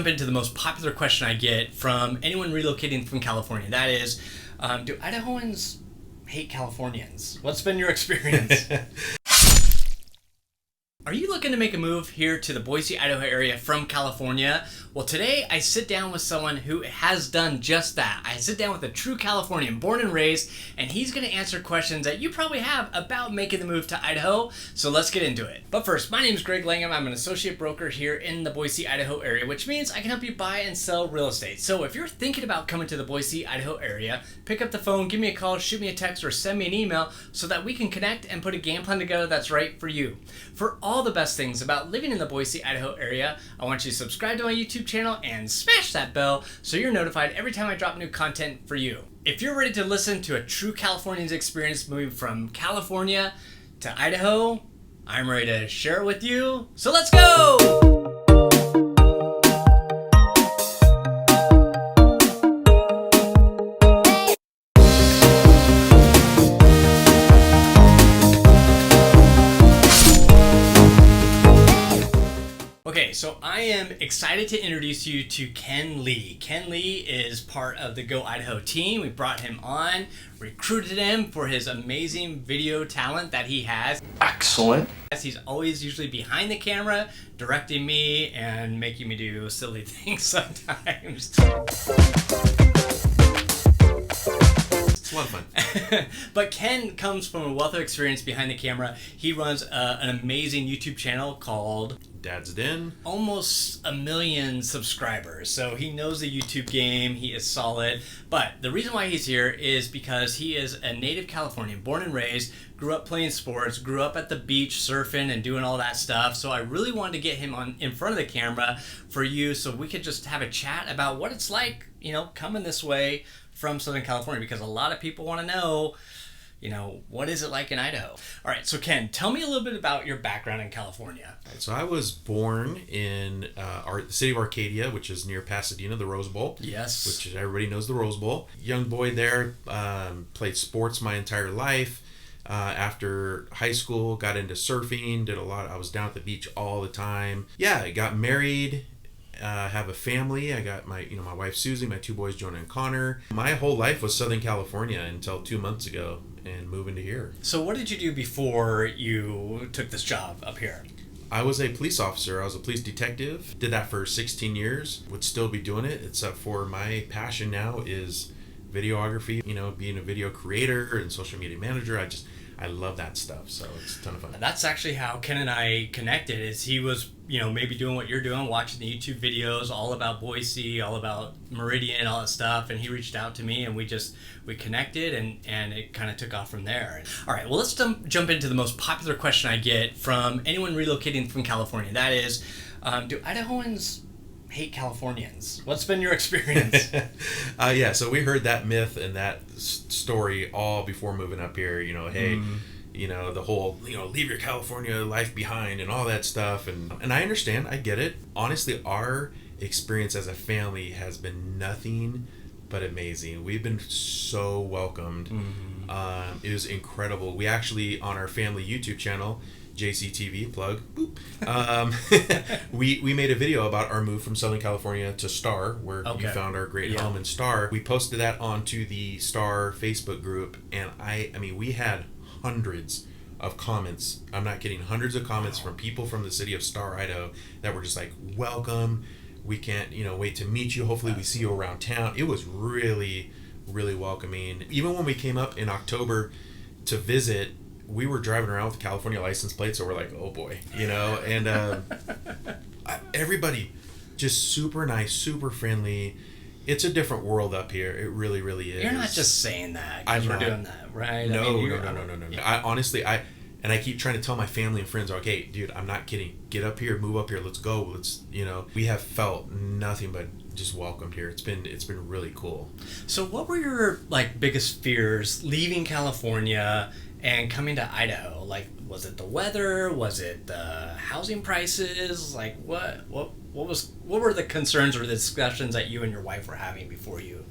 Jump into the most popular question I get from anyone relocating from California. That is, do Idahoans hate Californians? What's been your experience? Are you looking to make a move here to the Boise, Idaho area from California? Well, today I sit down with someone who has done just that. I sit down with a true Californian, born and raised, and he's going to answer questions that you probably have about making the move to Idaho. So let's get into it. But first, my name is Greg Langhaim. I'm an associate broker here in the Boise, Idaho area, which means I can help you buy and sell real estate. So if you're thinking about coming to the Boise, Idaho area, pick up the phone, give me a call, shoot me a text, or send me an email so that we can connect and put a game plan together that's right for you. For all the best things about living in the Boise, Idaho area, I want you to subscribe to my YouTube channel and smash that bell so you're notified every time I drop new content for you. If you're ready to listen to a true Californian's experience moving from California to Idaho, I'm ready to share it with you. So let's go! Okay, so I am excited to introduce you to Ken Lee. Ken Lee is part of the Go Idaho team. We brought him on, recruited him for his amazing video talent that he has. Excellent. He's always usually behind the camera, directing me and making me do silly things sometimes. It's a lot of fun. But Ken comes from a wealth of experience behind the camera. He runs an amazing YouTube channel called Dad's Den. Almost 1 million subscribers. So he knows the YouTube game. He is solid. But the reason why he's here is because he is a native Californian, born and raised, grew up playing sports, grew up at the beach surfing and doing all that stuff. So I really wanted to get him on in front of the camera for you so we could just have a chat about what it's like, coming this way from Southern California, because a lot of people want to know, what is it like in Idaho? All right, so Ken, tell me a little bit about your background in California. So I was born in the city of Arcadia, which is near Pasadena, the Rose Bowl. Yes. Which everybody knows the Rose Bowl. Young boy there, played sports my entire life. After high school, got into surfing, did a lot. I was down at the beach all the time. Yeah, I got married. Have a family. I got my wife Susie, my 2 boys Jonah and Connor. My whole life was Southern California until 2 months ago and moving to here. So what did you do before you took this job up here? I was a police officer. I was a police detective. Did that for 16 years. Would still be doing it, except for my passion now is videography. Being a video creator and social media manager. I love that stuff, so it's a ton of fun. That's actually how Ken and I connected, is he was, maybe doing what you're doing, watching the YouTube videos, all about Boise, all about Meridian, all that stuff, and he reached out to me, and we connected, and it kind of took off from there. All right, well, let's jump into the most popular question I get from anyone relocating from California. That is, do Idahoans hate Californians? What's been your experience? Yeah, so we heard that myth and that story all before moving up here. Hey, the whole leave your California life behind and all that stuff, and I understand, I get it. Honestly, our experience as a family has been nothing but amazing. We've been so welcomed. It was incredible. We actually, on our family YouTube channel, JCTV plug, boop, we made a video about our move from Southern California to Star, where you found our great home in Star. We posted that onto the Star Facebook group, and I mean we had hundreds of comments. I'm not kidding, hundreds of comments from people from the city of Star, Idaho, that were just like, welcome, we can't wait to meet you, hopefully we see you around town. It was really, really welcoming. Even when we came up in October to visit, we were driving around with California license plates, so we're like, oh boy, and everybody just super nice, super friendly. It's a different world up here. It really, really is. You're not just saying that because we're doing that, right? No. I honestly, I keep trying to tell my family and friends, okay, dude, I'm not kidding. Get up here, move up here, let's go. We have felt nothing but just welcomed here. It's been really cool. So what were your biggest fears leaving California and coming to Idaho? Was it the weather? Was it the housing prices? What were the concerns or the discussions that you and your wife were having before you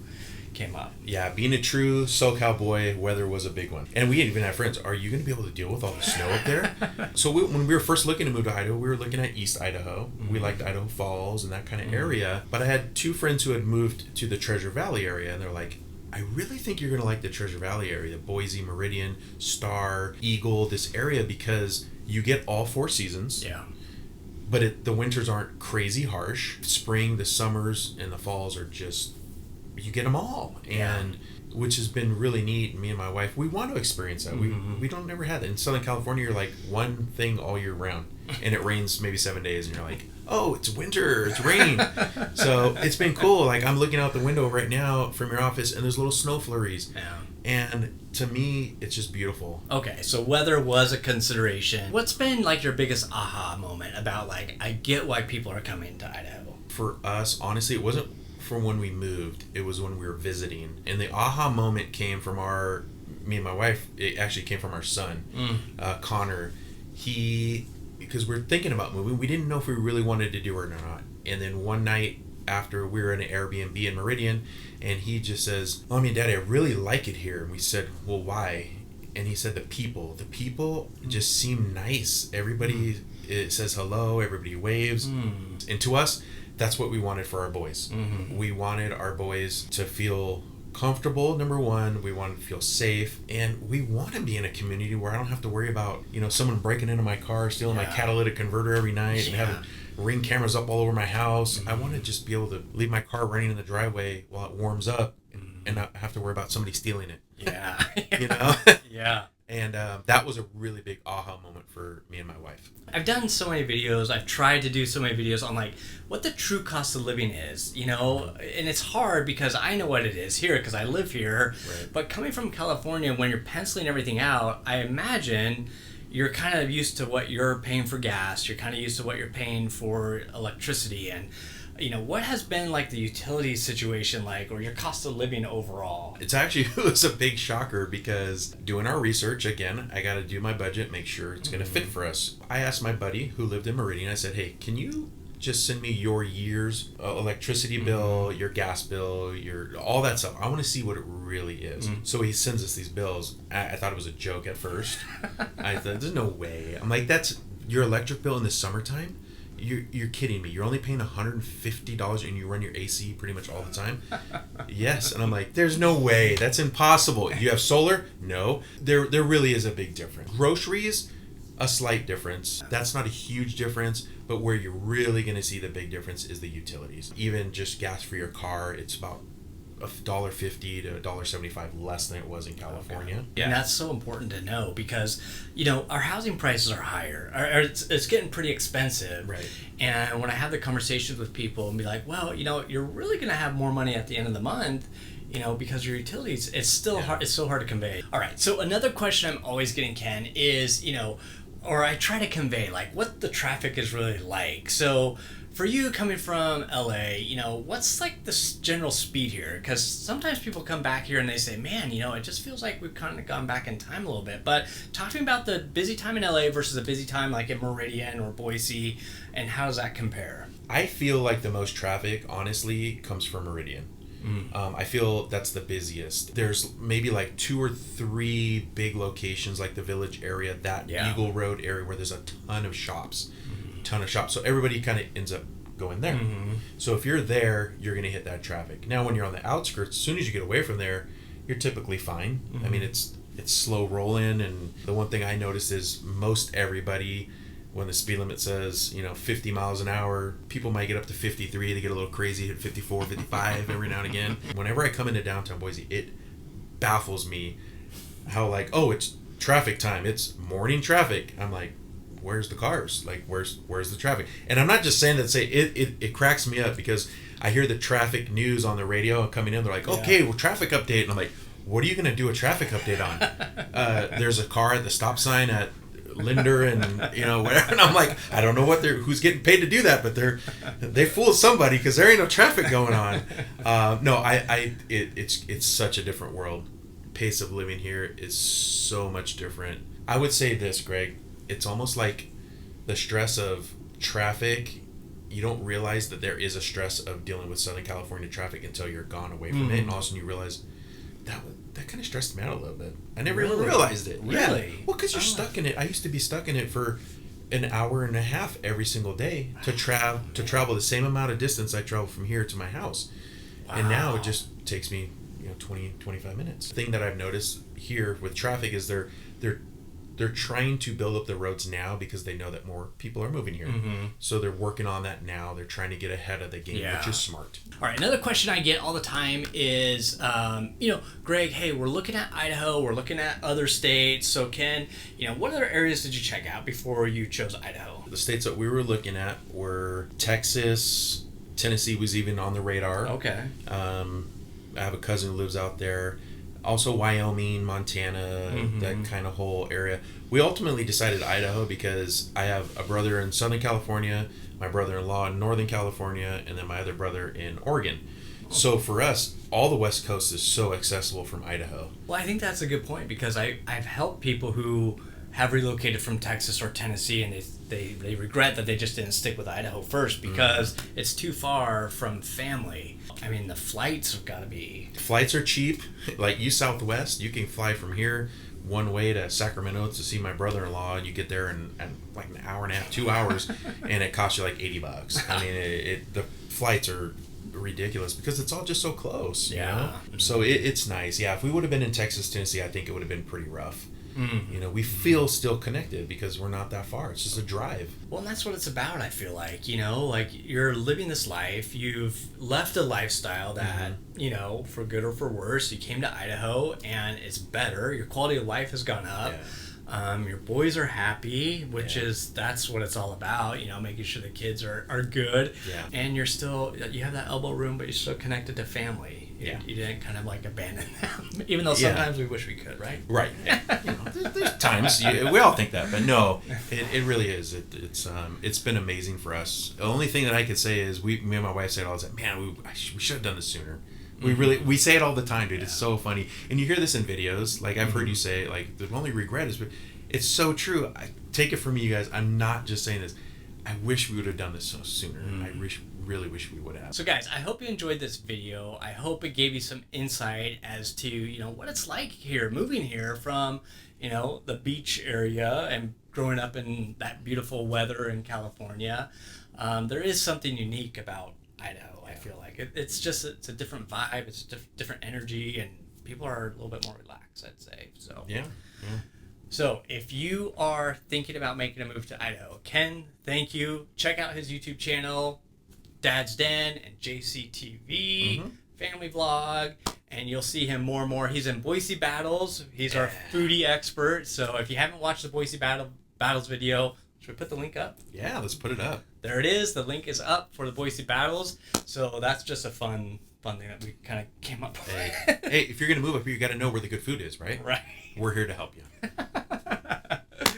came up. Yeah, being a true SoCal boy, weather was a big one. And we even had friends, are you going to be able to deal with all the snow up there? So when we were first looking to move to Idaho, we were looking at East Idaho. Mm-hmm. We liked Idaho Falls and that kind of area. But I had two friends who had moved to the Treasure Valley area, and they're like, I really think you're going to like the Treasure Valley area, Boise, Meridian, Star, Eagle, this area, because you get all 4 seasons. Yeah. But the winters aren't crazy harsh. Spring, the summers, and the falls are just, you get them all. And which has been really neat. Me and my wife, we want to experience that. We don't never had that. In Southern California, you're like one thing all year round. And it rains maybe 7 days, and you're like, oh, it's winter, it's raining. So it's been cool. Like, I'm looking out the window right now from your office, and there's little snow flurries. Yeah. And to me, it's just beautiful. Okay, so weather was a consideration. What's been like your biggest aha moment about like, I get why people are coming to Idaho? For us, honestly, it wasn't from when we moved. It was when we were visiting. And the aha moment came from me and my wife, it actually came from our son, Connor. Because we're thinking about moving, we didn't know if we really wanted to do it or not. And then one night after, we were in an Airbnb in Meridian, and he just says, Mommy and Daddy, I really like it here. And we said, well, why? And he said, the people just seem nice. Everybody it says hello, everybody waves. And to us, that's what we wanted for our boys. We wanted our boys to feel comfortable, number one. We want to feel safe, and we want to be in a community where I don't have to worry about someone breaking into my car, stealing my catalytic converter every night, and having Ring cameras up all over my house. I want to just be able to leave my car running in the driveway while it warms up, and not have to worry about somebody stealing it. Yeah. And that was a really big aha moment for me and my wife. I've done so many videos. I've tried to do so many videos on like what the true cost of living is, and it's hard because I know what it is here because I live here. Right. But coming from California, when you're penciling everything out, I imagine you're kind of used to what you're paying for gas. You're kind of used to what you're paying for electricity. And what has been like the utility situation like, or your cost of living overall? It was a big shocker because doing our research, again, I got to do my budget, make sure it's going to fit for us. I asked my buddy who lived in Meridian, I said, hey, can you just send me your year's electricity bill, your gas bill, all that stuff. I want to see what it really is. So he sends us these bills. I thought it was a joke at first. I thought, there's no way. I'm like, that's your electric bill in the summertime? You're kidding me. You're only paying $150 and you run your AC pretty much all the time? Yes. And I'm like, there's no way. That's impossible. You have solar? No. There really is a big difference. Groceries, a slight difference. That's not a huge difference, but where you're really going to see the big difference is the utilities. Even just gas for your car, it's about $1.50 to $1.75 less than it was in California. Okay. Yeah. And that's so important to know because, our housing prices are higher. Or it's getting pretty expensive. Right. And when I have the conversations with people and be like, well, you're really going to have more money at the end of the month, because your utilities, it's still hard. It's so hard to convey. All right. So another question I'm always getting, Ken, is, or I try to convey like what the traffic is really like. So for you coming from LA, what's like the general speed here? Because sometimes people come back here and they say, man, it just feels like we've kind of gone back in time a little bit. But talk to me about the busy time in LA versus a busy time like in Meridian or Boise, and how does that compare? I feel like the most traffic, honestly, comes from Meridian. I feel that's the busiest. There's maybe like 2 or 3 big locations like the Village area, that Eagle Road area where there's a ton of shops. So everybody kind of ends up going there. So if you're there, you're going to hit that traffic. Now when you're on the outskirts, as soon as you get away from there, you're typically fine. I mean, it's slow rolling, and the one thing I noticed is most everybody, when the speed limit says 50 miles an hour, people might get up to 53. They get a little crazy, hit 54, 55 every now and again. Whenever I come into downtown Boise, it baffles me how like, oh, it's traffic time, it's morning traffic. I'm like, where's the cars? Like, where's the traffic? And I'm not just saying that to say it cracks me up because I hear the traffic news on the radio coming in. They're like, okay, well, traffic update. And I'm like, what are you going to do a traffic update on? There's a car at the stop sign at Linder and whatever. And I'm like, I don't know who's getting paid to do that, but they fool somebody because there ain't no traffic going on. It's such a different world. Pace of living here is so much different. I would say this, Greg. It's almost like the stress of traffic you don't realize that there is a stress of dealing with Southern California traffic until you're gone away from it, and all of a sudden you realize that kind of stressed me out a little bit. I never even realized it. Really? Yeah. Well, because you're stuck in it. I used to be stuck in it for an hour and a half every single day to travel the same amount of distance I travel from here to my house. Wow. And now it just takes me 20, 25 minutes. The thing that I've noticed here with traffic is they're trying to build up the roads now because they know that more people are moving here. Mm-hmm. So they're working on that now. They're trying to get ahead of the game, which is smart. All right, another question I get all the time is, Greg, hey, we're looking at Idaho, we're looking at other states. So Ken, what other areas did you check out before you chose Idaho? The states that we were looking at were Texas, Tennessee was even on the radar. Okay. I have a cousin who lives out there. Also Wyoming, Montana, that kind of whole area. We ultimately decided Idaho because I have a brother in Southern California, my brother-in-law in Northern California, and then my other brother in Oregon. So for us, all the West Coast is so accessible from Idaho. Well, I think that's a good point because I've helped people who have relocated from Texas or Tennessee, and they regret that they just didn't stick with Idaho first because it's too far from family. I mean, the flights have got to be... Flights are cheap. Like Southwest, you can fly from here one way to Sacramento to see my brother-in-law, and you get there in like an hour and a half, 2 hours, and it costs you like $80. I mean, the flights are ridiculous because it's all just so close. Yeah. So it's nice. Yeah, if we would have been in Texas, Tennessee, I think it would have been pretty rough. We feel still connected because we're not that far. It's just a drive. Well, and that's what it's about, I feel like. Like you're living this life. You've left a lifestyle that, for good or for worse, you came to Idaho and it's better. Your quality of life has gone up. Yeah. Your boys are happy, which that's what it's all about, making sure the kids are good. Yeah. And you have that elbow room, but you're still connected to family. You didn't kind of like abandon them, even though sometimes we wish we could, right? Right. There's times we all think that, but no, it really is. It's been amazing for us. The only thing that I could say is me and my wife say it all the time. Man, we should have done this sooner. We say it all the time, dude. It's so funny, and you hear this in videos. Like I've heard you say, like the only regret is, but it's so true. Take it from me, you guys. I'm not just saying this. I wish we would have done this so sooner. I really wish we would have. So guys, I hope you enjoyed this video. I hope it gave you some insight as to, what it's like here, moving here from, the beach area and growing up in that beautiful weather in California. There is something unique about Idaho, I feel like. It's a different vibe, it's a different energy, and people are a little bit more relaxed, I'd say. So yeah. So if you are thinking about making a move to Idaho, Ken, thank you. Check out his YouTube channel, Dad's Den and JCTV, family vlog, and you'll see him more and more. He's in Boise Battles. He's our foodie expert. So if you haven't watched the Boise Battles video, should we put the link up? Yeah, let's put it up. There it is. The link is up for the Boise Battles. So that's just a fun thing that we kind of came up with. Hey, if you're going to move up here, you got to know where the good food is, right? Right. We're here to help you.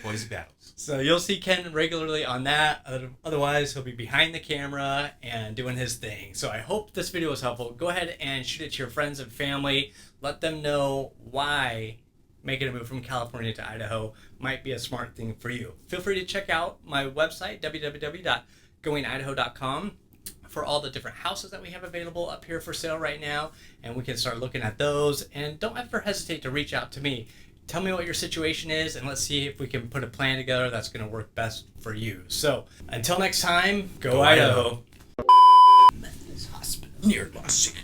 Boise Battles. So you'll see Ken regularly on that. Otherwise, he'll be behind the camera and doing his thing. So I hope this video was helpful. Go ahead and shoot it to your friends and family. Let them know why making a move from California to Idaho might be a smart thing for you. Feel free to check out my website, www.goingidaho.com, for all the different houses that we have available up here for sale right now, and we can start looking at those. And don't ever hesitate to reach out to me. Tell me what your situation is, and let's see if we can put a plan together that's going to work best for you. So until next time, go Idaho. Methodist Hospital near Los Angeles.